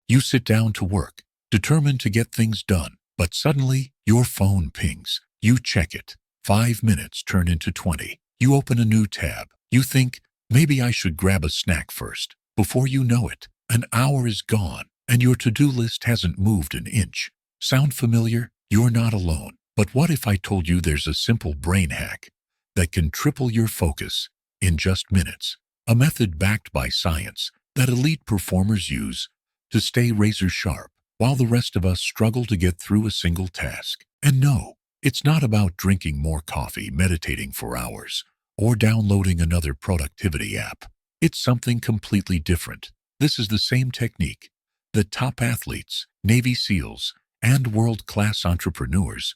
You sit down to work, determined to get things done, but suddenly your phone pings. You check it. 5 minutes turn into 20. You open a new tab. You think, maybe I should grab a snack first. Before you know it, an hour is gone, and your to-do list hasn't moved an inch. Sound familiar? You're not alone. But what if I told you there's a simple brain hack that can triple your focus in just minutes? A method backed by science that elite performers use to stay razor sharp while the rest of us struggle to get through a single task. And no, it's not about drinking more coffee, meditating for hours, or downloading another productivity app. It's something completely different. This is the same technique that top athletes, Navy SEALs, and world-class entrepreneurs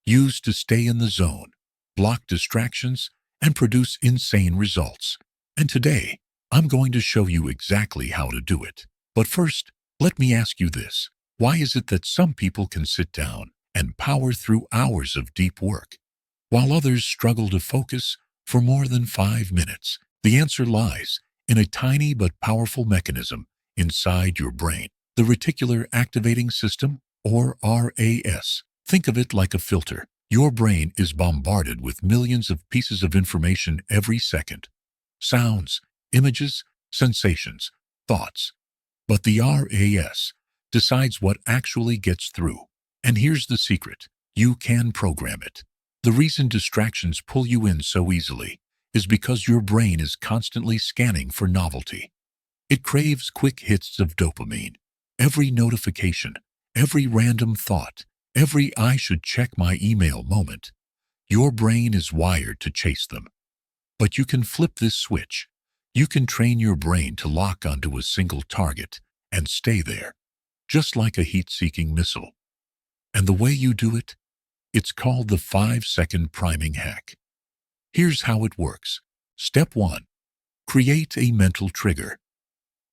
use to stay in the zone, block distractions, and produce insane results. And today, I'm going to show you exactly how to do it. But first, let me ask you this. Why is it that some people can sit down and power through hours of deep work, while others struggle to focus for more than 5 minutes? The answer lies in a tiny but powerful mechanism inside your brain, the reticular activating system, or RAS. Think of it like a filter. Your brain is bombarded with millions of pieces of information every second. Sounds, images, sensations, thoughts. But the RAS decides what actually gets through. And here's the secret. You can program it. The reason distractions pull you in so easily is because your brain is constantly scanning for novelty. It craves quick hits of dopamine. Every notification, every random thought, every "I should check my email" moment. Your brain is wired to chase them. But you can flip this switch. You can train your brain to lock onto a single target and stay there, just like a heat-seeking missile. And the way you do it? It's called the 5-second priming hack. Here's how it works. Step 1. Create a mental trigger.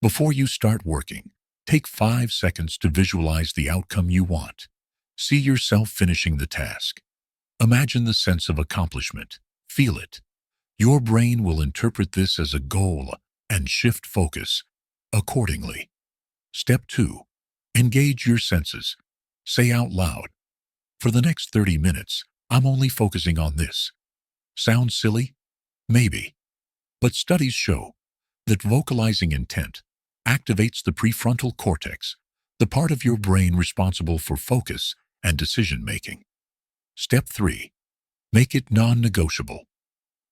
Before you start working, take 5 seconds to visualize the outcome you want. See yourself finishing the task. Imagine the sense of accomplishment. Feel it. Your brain will interpret this as a goal and shift focus accordingly. Step 2. Engage your senses. Say out loud, "For the next 30 minutes, I'm only focusing on this." Sounds silly? Maybe. But studies show that vocalizing intent activates the prefrontal cortex, the part of your brain responsible for focus and decision-making. Step 3. Make it non-negotiable.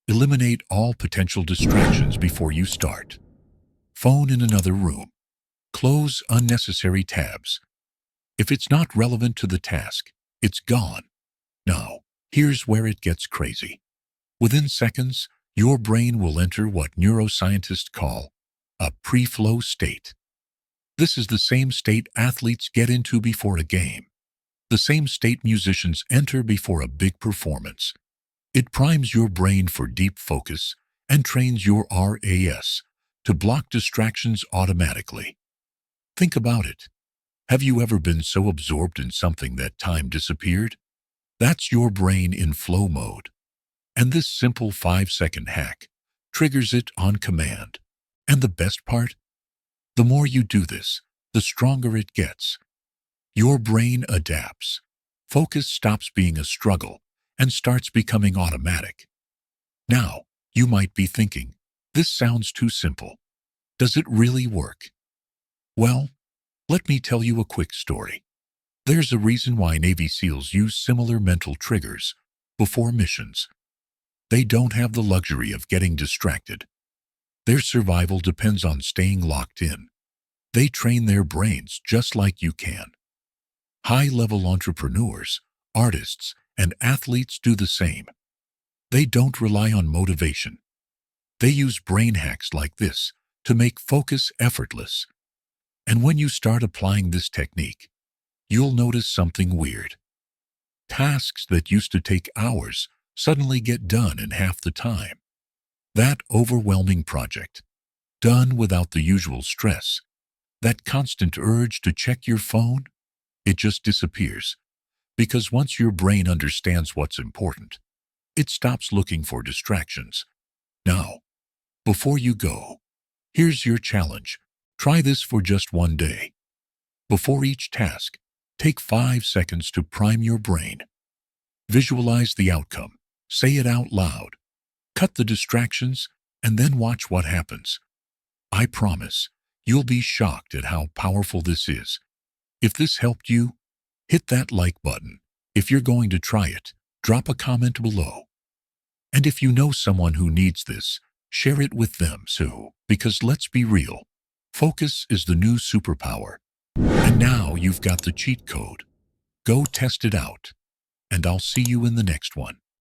Eliminate all potential distractions before you start. Phone in another room. Close unnecessary tabs. If it's not relevant to the task, it's gone. Now, here's where it gets crazy. Within seconds, your brain will enter what neuroscientists call a pre-flow state. This is the same state athletes get into before a game, the same state musicians enter before a big performance. It primes your brain for deep focus and trains your RAS to block distractions automatically. Think about it. Have you ever been so absorbed in something that time disappeared? That's your brain in flow mode. And this simple 5-second hack triggers it on command. And the best part? The more you do this, the stronger it gets. Your brain adapts. Focus stops being a struggle and starts becoming automatic. Now, you might be thinking, this sounds too simple. Does it really work? Well, let me tell you a quick story. There's a reason why Navy SEALs use similar mental triggers before missions. They don't have the luxury of getting distracted. Their survival depends on staying locked in. They train their brains just like you can. High-level entrepreneurs, artists, and athletes do the same. They don't rely on motivation. They use brain hacks like this to make focus effortless. And when you start applying this technique, you'll notice something weird. Tasks that used to take hours suddenly get done in half the time. That overwhelming project, done without the usual stress, that constant urge to check your phone, it just disappears. Because once your brain understands what's important, it stops looking for distractions. Now, before you go, here's your challenge. Try this for just one day. Before each task, take 5 seconds to prime your brain. Visualize the outcome. Say it out loud. Cut the distractions and then watch what happens. I promise, you'll be shocked at how powerful this is. If this helped you, hit that like button. If you're going to try it, drop a comment below. And if you know someone who needs this, share it with them too. Because let's be real, focus is the new superpower. And now you've got the cheat code. Go test it out. And I'll see you in the next one.